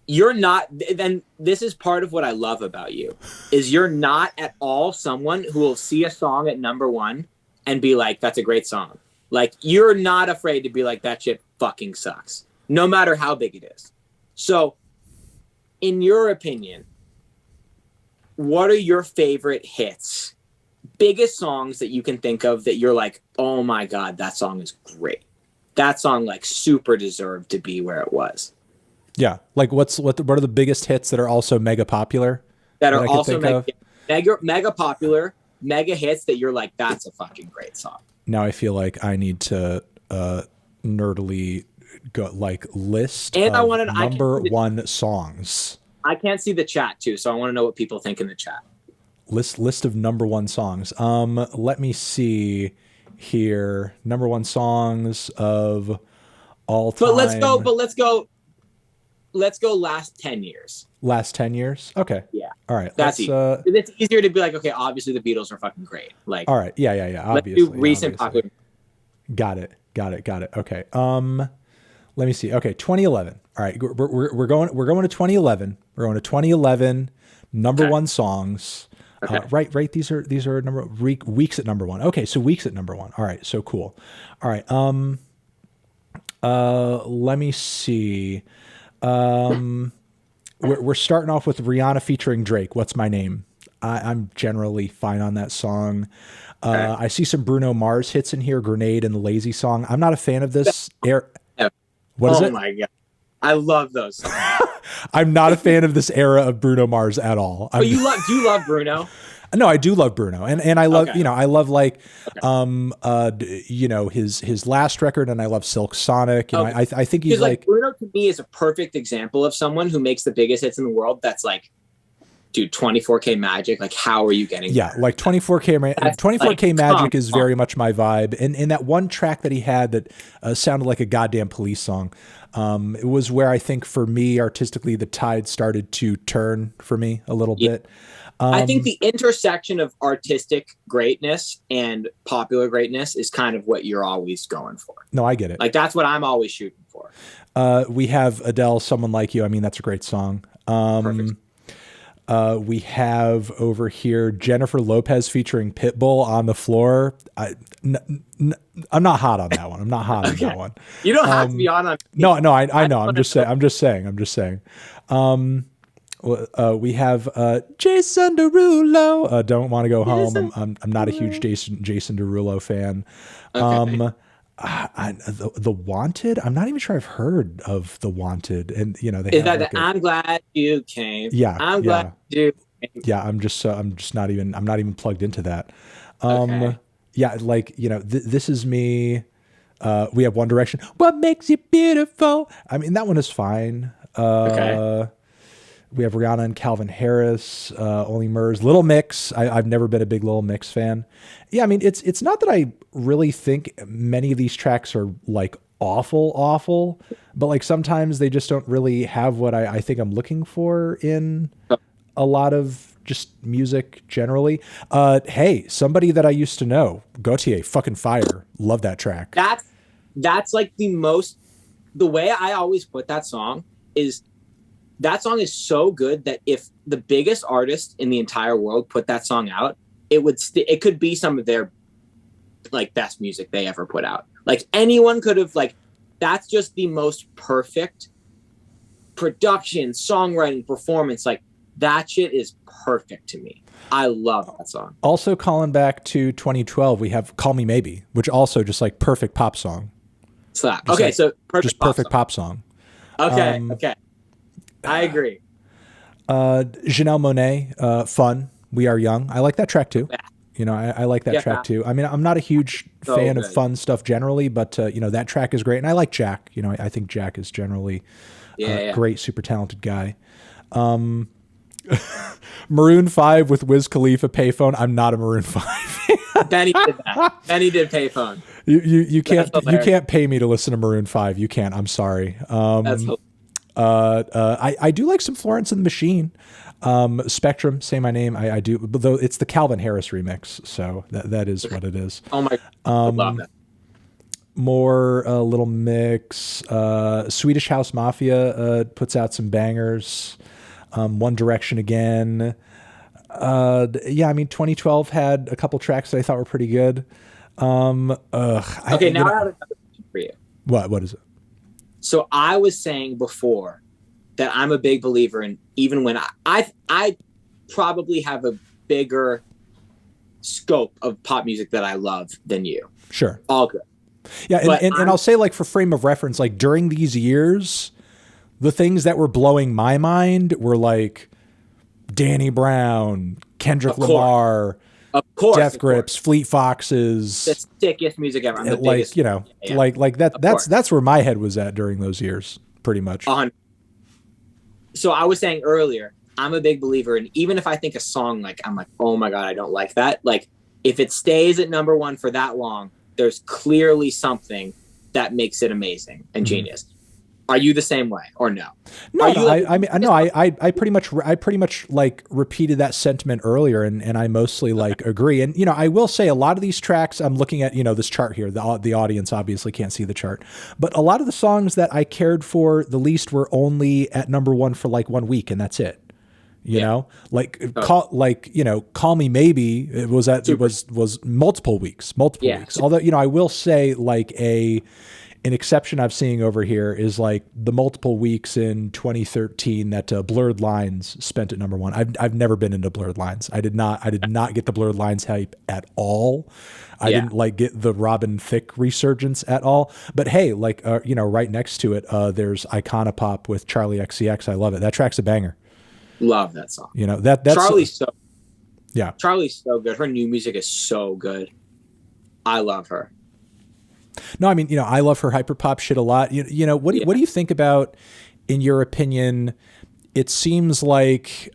You're not, then this is part of what I love about you, is you're not at all someone who will see a song at number one and be like, that's a great song. Like, you're not afraid to be like, that shit fucking sucks, no matter how big it is. So, in your opinion, what are your favorite hits? Biggest songs that you can think of that you're like, oh my God, that song is great. That song like super deserved to be where it was. Yeah. Like what are the biggest hits that are also mega popular? That are also mega popular, mega hits that you're like, that's a fucking great song. Now I feel like I need to nerdily go like list and number one songs. I can't see the chat too, so I want to know what people think in the chat. List of number one songs. Let me see here. Number one songs of all time. But let's go last 10 years. Last 10 years? Okay. Yeah. All right. That's easy. It's easier to be like, okay, obviously the Beatles are fucking great. Like, all right. Yeah. Obviously. Let's do recent popular. Got it. Okay. Let me see. Okay. 2011. All right. We're going to 2011. We're going to 2011 number one songs. Okay. Right. These are weeks at number one. Okay, so weeks at number one. All right, so cool. All right. Let me see. We're starting off with Rihanna featuring Drake. What's My Name? I'm generally fine on that song. I see some Bruno Mars hits in here. Grenade and the Lazy Song. I'm not a fan of this. What is it? Oh my God. I love those songs. I'm not a fan of this era of Bruno Mars at all. But do you love Bruno? No, I do love Bruno, and I love, Okay. I love like, his last record, and I love Silk Sonic. I think he's like Bruno to me is a perfect example of someone who makes the biggest hits in the world. That's like, dude, 24K Magic. Like, how are you getting? Yeah, there? like 24K Magic is very much my vibe. And that one track that he had that sounded like a goddamn Police song. It was where I think for me artistically the tide started to turn for me a little bit. I think the intersection of artistic greatness and popular greatness is kind of what you're always going for. No, I get it. Like, that's what I'm always shooting for. We have Adele, Someone Like You. I mean, that's a great song. Perfect. We have over here Jennifer Lopez featuring Pitbull, On the Floor. I'm not hot on that one. I'm not hot on that one. You don't have to be on. No, I know. I'm just saying. We have Jason Derulo. Don't Want to Go Home. I'm not a huge Jason Derulo fan. Okay. The Wanted. I'm not even sure I've heard of The Wanted. And they is that like I'm glad you came. Yeah, I'm glad you came. Yeah, I'm not even plugged into that. Okay. Yeah, like This Is Me. We have One Direction. What Makes You Beautiful? I mean, that one is fine. Okay. We have Rihanna and Calvin Harris, Only Murs, Little Mix. I've never been a big Little Mix fan. Yeah, I mean, it's not that I really think many of these tracks are like awful, but like sometimes they just don't really have what I think I'm looking for in a lot of just music generally. Hey, somebody that I used to know, Gautier, fucking fire. Love that track. That's like the way I always put that song is, that song is so good that if the biggest artist in the entire world put that song out, it could be some of their like best music they ever put out. Like anyone could have, like, that's just the most perfect production, songwriting, performance. Like, that shit is perfect to me. I love that song. Also, calling back to 2012, we have Call Me Maybe, which also just like perfect pop song. Slap. Okay, so perfect pop song. Okay, okay. I agree. Janelle Monáe, Fun, We Are Young. I like that track too. Yeah. I like that track too. I mean, I'm not a huge fan of fun stuff generally, but that track is great. And I like Jack. I think Jack is generally a great, super talented guy. Maroon 5 with Wiz Khalifa, Payphone. I'm not a Maroon 5. Benny did that. Benny did Payphone. You can't pay me to listen to Maroon 5. You can't. I'm sorry. That's I do like some Florence and the Machine. Spectrum, Say My Name. I do, but though it's the Calvin Harris remix, so that is what it is. Oh my! I love that. More Little Mix. Swedish House Mafia puts out some bangers. One Direction again. Yeah, I mean, 2012 had a couple tracks that I thought were pretty good. Okay, now I have another question for you. What is it? So I was saying before that I'm a big believer in, even when I probably have a bigger scope of pop music that I love than you. Sure. All good. Yeah, and I'll say, like, for frame of reference, like during these years, the things that were blowing my mind were like Danny Brown, Kendrick Lamar, Death Grips, Fleet Foxes. The sickest music ever. Like that. That's where my head was at during those years, pretty much. So I was saying earlier, I'm a big believer in, even if I think a song, like, I'm like, oh my God, I don't like that. Like, if it stays at number one for that long, there's clearly something that makes it amazing and genius. Are you the same way or no? No, I pretty much like repeated that sentiment earlier, and I mostly like agree. And I will say a lot of these tracks, I'm looking at this chart here. The audience obviously can't see the chart, but a lot of the songs that I cared for the least were only at number one for like 1 week, and that's it. Call Me Maybe. It was multiple weeks. Although I will say, like, an exception I've seen over here is like the multiple weeks in 2013 that Blurred Lines spent at number one. I've never been into Blurred Lines. I did not get the Blurred Lines hype at all. I didn't like get the Robin Thicke resurgence at all. But hey, like you know, right next to it, there's Iconopop with Charlie XCX. I love it. That track's a banger. Love that song. You know, that's Charlie's Charlie's so good. Her new music is so good. I love her. No, I mean, you know, I love her hyperpop shit a lot. You know, what do you think about, in your opinion? It seems like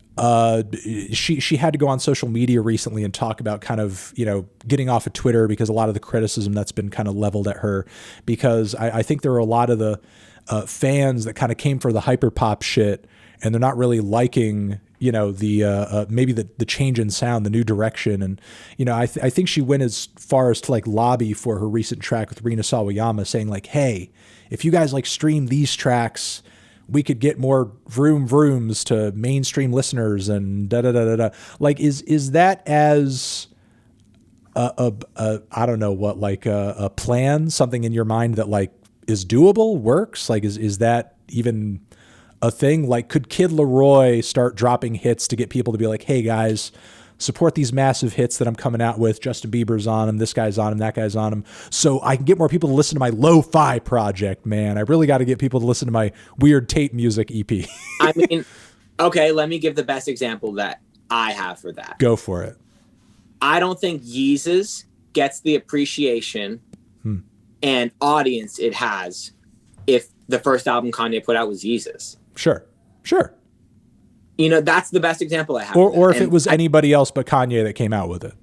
she had to go on social media recently and talk about kind of, you know, getting off of Twitter because a lot of the criticism that's been kind of leveled at her, because I think there are a lot of the fans that kind of came for the hyperpop shit and they're not really liking, you know, the maybe the change in sound, the new direction. And, you know, I think she went as far as to like lobby for her recent track with Rina Sawayama, saying like, hey, if you guys like stream these tracks, we could get more vrooms to mainstream listeners and da da da da da. Like, is that as a I don't know what, like a plan, something in your mind that like is doable, works? Like, is that even a thing? Like, could Kid LAROI start dropping hits to get people to be like, hey guys, support these massive hits that I'm coming out with. Justin Bieber's on them. This guy's on them. That guy's on them. So I can get more people to listen to my lo-fi project, man. I really got to get people to listen to my weird tape music EP. I mean, okay, let me give the best example that I have for that. Go for it. I don't think Yeezus gets the appreciation and audience it has if the first album Kanye put out was Yeezus. Sure. You know, that's the best example I have. Or if it was anybody else but Kanye that came out with it.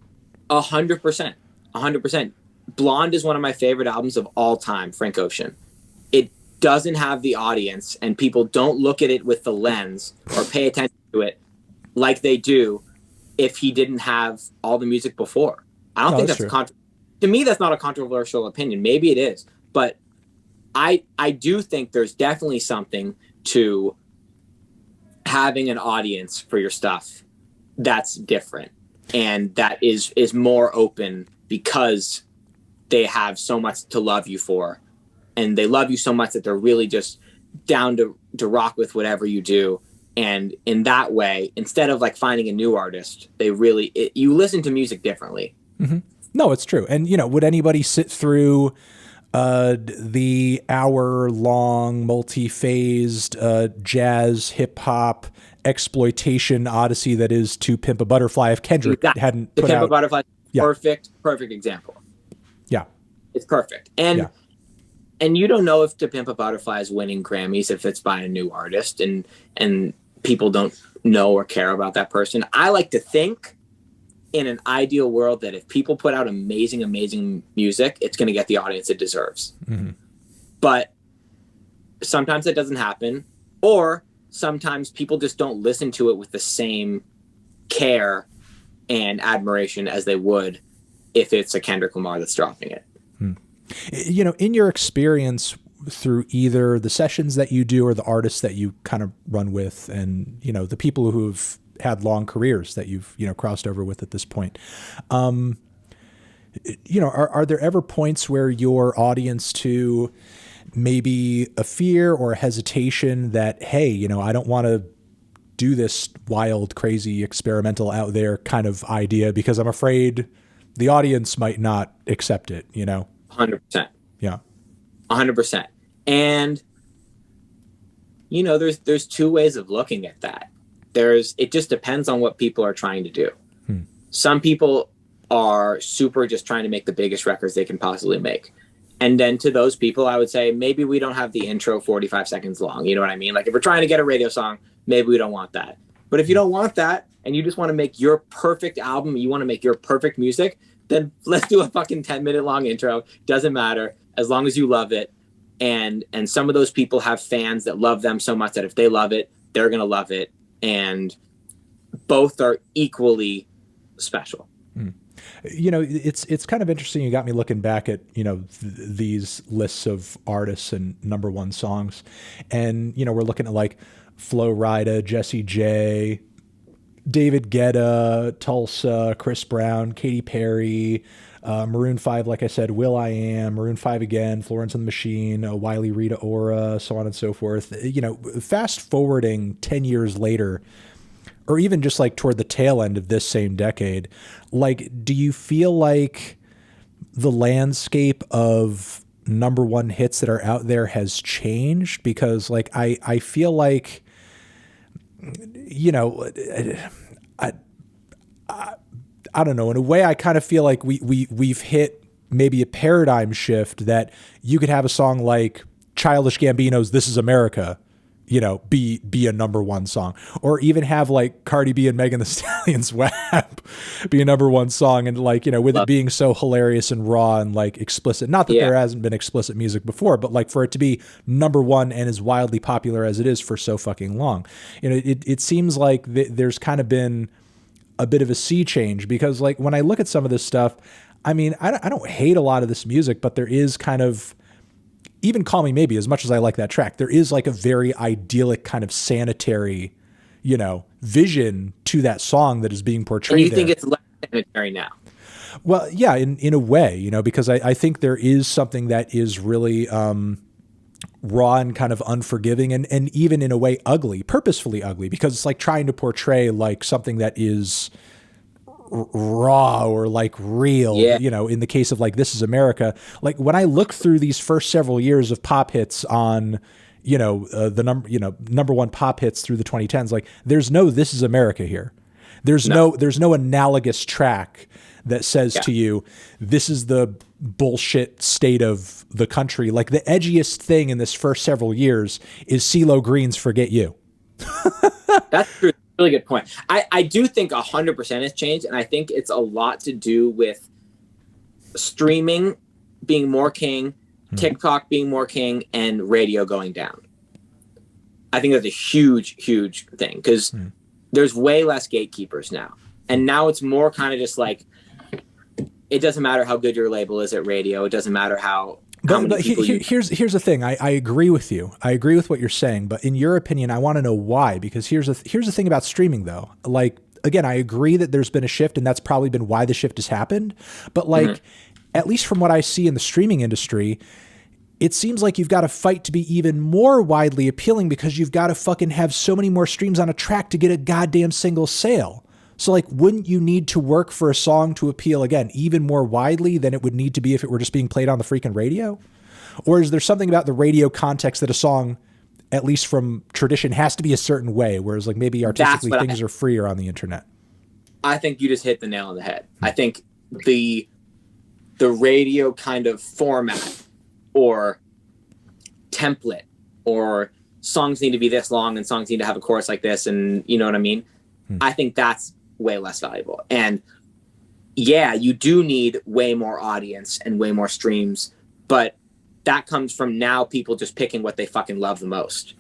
100%. 100%. Blonde is one of my favorite albums of all time, Frank Ocean. It doesn't have the audience, and people don't look at it with the lens or pay attention to it like they do if he didn't have all the music before. I don't think that's to me, that's not a controversial opinion. Maybe it is. But I do think there's definitely something to having an audience for your stuff that's different and that is more open because they have so much to love you for, and they love you so much that they're really just down to rock with whatever you do. And in that way, instead of like finding a new artist, you listen to music differently. Mm-hmm. No, it's true. And, you know, would anybody sit through the hour-long, multi-phased jazz, hip-hop exploitation odyssey that is To Pimp a Butterfly if Kendrick hadn't put out... To Pimp a Butterfly, perfect example. Yeah. It's perfect. And you don't know if To Pimp a Butterfly is winning Grammys if it's by a new artist and people don't know or care about that person. I like to think in an ideal world that if people put out amazing music, it's going to get the audience it deserves. Mm-hmm. But sometimes that doesn't happen, or sometimes people just don't listen to it with the same care and admiration as they would if it's a Kendrick Lamar that's dropping it. You know, in your experience through either the sessions that you do or the artists that you kind of run with, and, you know, the people who've had long careers that you've, you know, crossed over with at this point, you know, are there ever points where your audience to maybe a fear or a hesitation that, hey, you know, I don't want to do this wild, crazy, experimental out there kind of idea because I'm afraid the audience might not accept it, you know? 100%. Yeah. 100%. And, you know, there's two ways of looking at that. It just depends on what people are trying to do. Some people are super just trying to make the biggest records they can possibly make. And then to those people, I would say, maybe we don't have the intro 45 seconds long. You know what I mean? Like if we're trying to get a radio song, maybe we don't want that. But if you don't want that and you just want to make your perfect album, you want to make your perfect music, then let's do a fucking 10-minute long intro. Doesn't matter as long as you love it. And some of those people have fans that love them so much that if they love it, they're going to love it. And both are equally special. You know, it's kind of interesting. You got me looking back at, you know, these lists of artists and number one songs. And, you know, we're looking at like Flo Rida, Jessie J, David Guetta, Tulsa, Chris Brown, Katy Perry, Maroon 5, like I said, will.i.am, Maroon 5 again, Florence and the Machine, Wiley Rita Ora, so on and so forth. You know, fast forwarding 10 years later, or even just like toward the tail end of this same decade, like, do you feel like the landscape of number one hits that are out there has changed? Because like, I feel like, you know, I don't know. In a way, I kind of feel like we've hit maybe a paradigm shift that you could have a song like Childish Gambino's "This Is America," you know, be a number one song, or even have like Cardi B and Megan Thee Stallion's "WAP" be a number one song, and like, you know, with it being so hilarious and raw and like explicit. Not that there hasn't been explicit music before, but like for it to be number one and as wildly popular as it is for so fucking long, you know, it seems like there's kind of been a bit of a sea change, because like when I look at some of this stuff, I mean, I don't hate a lot of this music, but there is kind of, even Call Me Maybe, as much as I like that track, there is like a very idyllic kind of sanitary, you know, vision to that song that is being portrayed. And you think it's less sanitary now? Well, yeah, in a way, you know, because I think there is something that is really raw and kind of unforgiving, and even in a way ugly, purposefully ugly, because it's like trying to portray like something that is raw or like real, you know, in the case of like This Is America. Like when I look through these first several years of pop hits on, you know, number one pop hits through the 2010s, like there's no This Is America here. There's no analogous track that says to you, this is the bullshit state of the country. Like the edgiest thing in this first several years is CeeLo Green's Forget You. That's true. Really good point. I do think 100% has changed, and I think it's a lot to do with streaming being more king, TikTok being more king, and radio going down. I think that's a huge, huge thing, because there's way less gatekeepers now. And now it's more kind of just like, it doesn't matter how good your label is at radio. It doesn't matter how many people here's the thing. I agree with you. I agree with what you're saying. But in your opinion, I want to know why. Because here's the thing about streaming, though. Like, again, I agree that there's been a shift, and that's probably been why the shift has happened. But like, at least from what I see in the streaming industry, it seems like you've got to fight to be even more widely appealing, because you've got to fucking have so many more streams on a track to get a goddamn single sale. So like, wouldn't you need to work for a song to appeal, again, even more widely than it would need to be if it were just being played on the freaking radio? Or is there something about the radio context that a song, at least from tradition, has to be a certain way, whereas like maybe artistically things are freer on the internet? I think you just hit the nail on the head. I think the radio kind of format or template, or songs need to be this long and songs need to have a chorus like this, and you know what I mean? I think that's way less valuable. And yeah, you do need way more audience and way more streams, but that comes from now people just picking what they fucking love the most.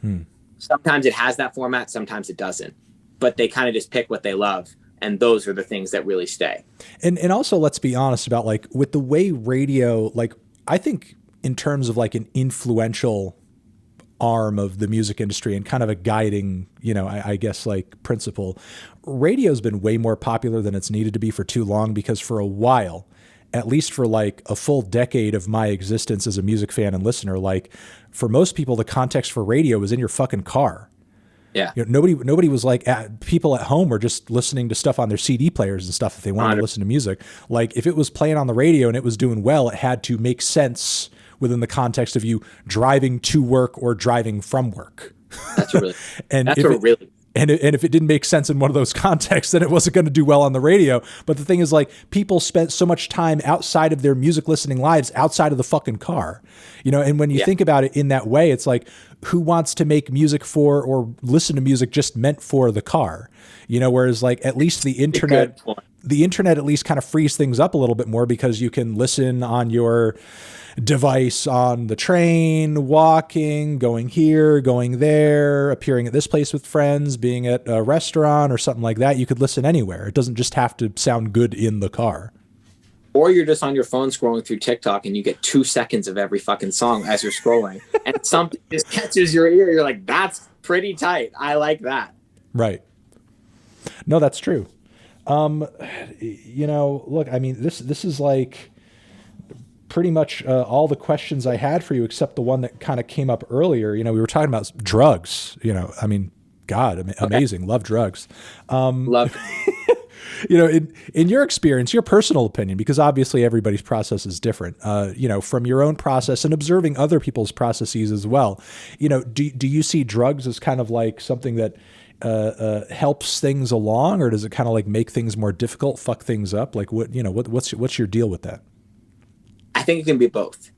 Sometimes it has that format, sometimes it doesn't, but they kind of just pick what they love, and those are the things that really stay. And also, let's be honest about like, with the way radio, like, I think in terms of like an influential arm of the music industry and kind of a guiding, you know, I guess like principle, radio's been way more popular than it's needed to be for too long, because for a while, at least for like a full decade of my existence as a music fan and listener, like for most people, the context for radio was in your fucking car. Yeah. You know, nobody was like, people at home were just listening to stuff on their CD players and stuff if they wanted to listen to music. Like if it was playing on the radio and it was doing well, it had to make sense within the context of you driving to work or driving from work. That's really, and if it didn't make sense in one of those contexts, then it wasn't going to do well on the radio. But the thing is, like, people spent so much time outside of their music listening lives, outside of the fucking car, you know? And when you think about it in that way, it's like, who wants to make music for, or listen to music just meant for the car, you know? Whereas like, at least the internet at least kind of frees things up a little bit more, because you can listen on your device on the train, walking, going here, going there, appearing at this place with friends, being at a restaurant or something like that. You could listen anywhere. It doesn't just have to sound good in the car. Or you're just on your phone scrolling through TikTok and you get 2 seconds of every fucking song as you're scrolling, and something just catches your ear. You're like, that's pretty tight. I like that. Right. No, that's true. You know, look, I mean, this is like pretty much all the questions I had for you, except the one that kind of came up earlier. You know, we were talking about drugs. You know, I mean, God, amazing. Love drugs. Love. You know, in your experience, your personal opinion, because obviously everybody's process is different, you know, from your own process and observing other people's processes as well, you know, do you see drugs as kind of like something that helps things along, or does it kind of like make things more difficult, fuck things up? Like what, you know, what's your deal with that? I think it can be both.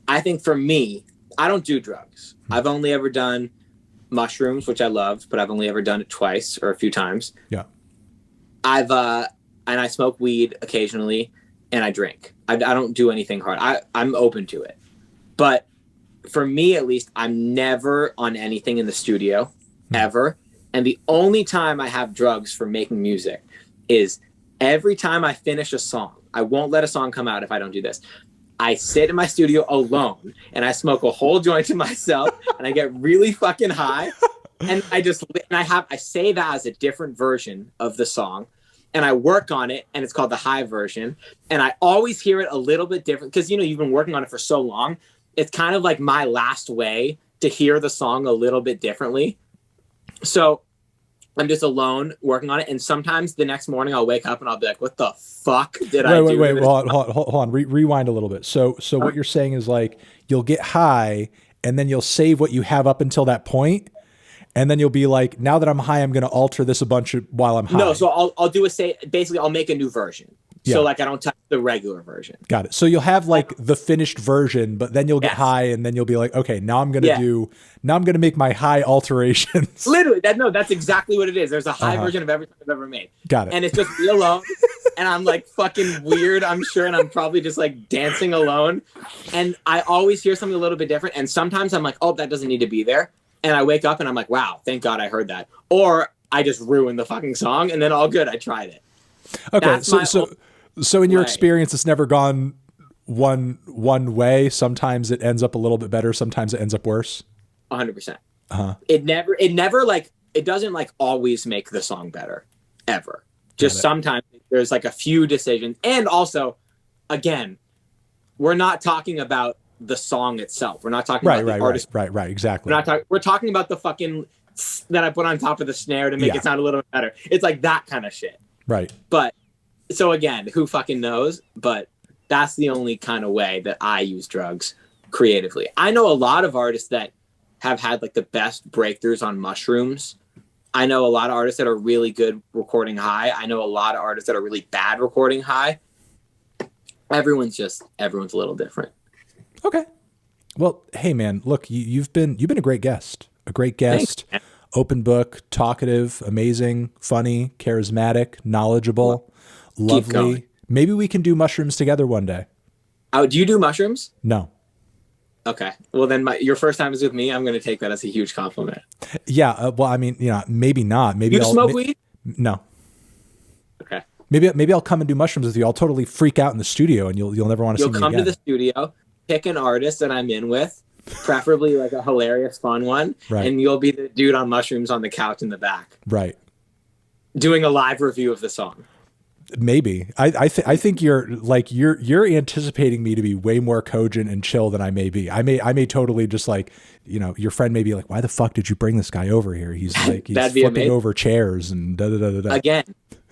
I think for me, I don't do drugs. I've only ever done mushrooms, which I loved, but I've only ever done it twice or a few times. Yeah. And I smoke weed occasionally, and I drink. I don't do anything hard. I'm open to it. But for me, at least, I'm never on anything in the studio, ever. And the only time I have drugs for making music is every time I finish a song. I won't let a song come out if I don't do this. I sit in my studio alone, and I smoke a whole joint to myself, and I get really fucking high. And I save as a different version of the song, and I work on it, and it's called the high version. And I always hear it a little bit different because, you know, you've been working on it for so long. It's kind of like my last way to hear the song a little bit differently. So I'm just alone working on it. And sometimes the next morning I'll wake up and I'll be like, what the fuck did I do? Wait, hold on. Rewind a little bit. So what you're saying is like, you'll get high and then you'll save what you have up until that point. And then you'll be like, now that I'm high, I'm going to alter this a bunch while I'm high. No, so I'll do basically I'll make a new version. Yeah. So like I don't touch the regular version. Got it. So you'll have like the finished version, but then you'll get high and then you'll be like, okay, now I'm going to make my high alterations. Literally, that's exactly what it is. There's a high version of everything I've ever made. Got it. And it's just me alone. And I'm like fucking weird, I'm sure. And I'm probably just like dancing alone. And I always hear something a little bit different. And sometimes I'm like, oh, that doesn't need to be there. And I wake up and I'm like, wow, thank God I heard that. Or I just ruined the fucking song and then all good, I tried it. Okay, so in your experience, it's never gone one way. Sometimes it ends up a little bit better. Sometimes it ends up worse. 100%. It never like, it doesn't like always make the song better, ever. Just sometimes there's like a few decisions. And also, again, we're not talking about the song itself. We're not talking about the artist. Right, exactly. We're talking about the fucking that I put on top of the snare to make it sound a little bit better. It's like that kind of shit. Right. But so again, who fucking knows? But that's the only kind of way that I use drugs creatively. I know a lot of artists that have had like the best breakthroughs on mushrooms. I know a lot of artists that are really good recording high. I know a lot of artists that are really bad recording high. Everyone's a little different. Okay. Well, hey man, look, you've been a great guest. Thanks. Open book, talkative, amazing, funny, charismatic, knowledgeable, lovely. Maybe we can do mushrooms together one day. Oh, do you do mushrooms? No. Okay. Well, then your first time is with me. I'm going to take that as a huge compliment. Yeah. Well, I mean, you know, maybe not. Maybe you smoke weed? No. Okay. Maybe I'll come and do mushrooms with you. I'll totally freak out in the studio, and you'll never want to see me again. You'll come to the studio, pick an artist that I'm in with, preferably like a hilarious, fun one, and you'll be the dude on mushrooms on the couch in the back, right, doing a live review of the song. Maybe I think you're anticipating me to be way more cogent and chill than I may be. I may totally just like, you know, your friend may be like, why the fuck did you bring this guy over here? He's like he's flipping over chairs and da da da da. Again,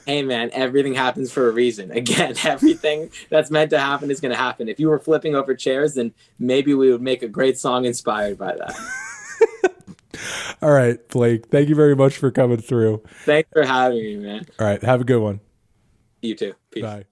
hey man, everything happens for a reason. Again, everything that's meant to happen is going to happen. If you were flipping over chairs, then maybe we would make a great song inspired by that. All right, Blake, thank you very much for coming through. Thanks for having me, man. All right, have a good one. You too. Peace. Bye.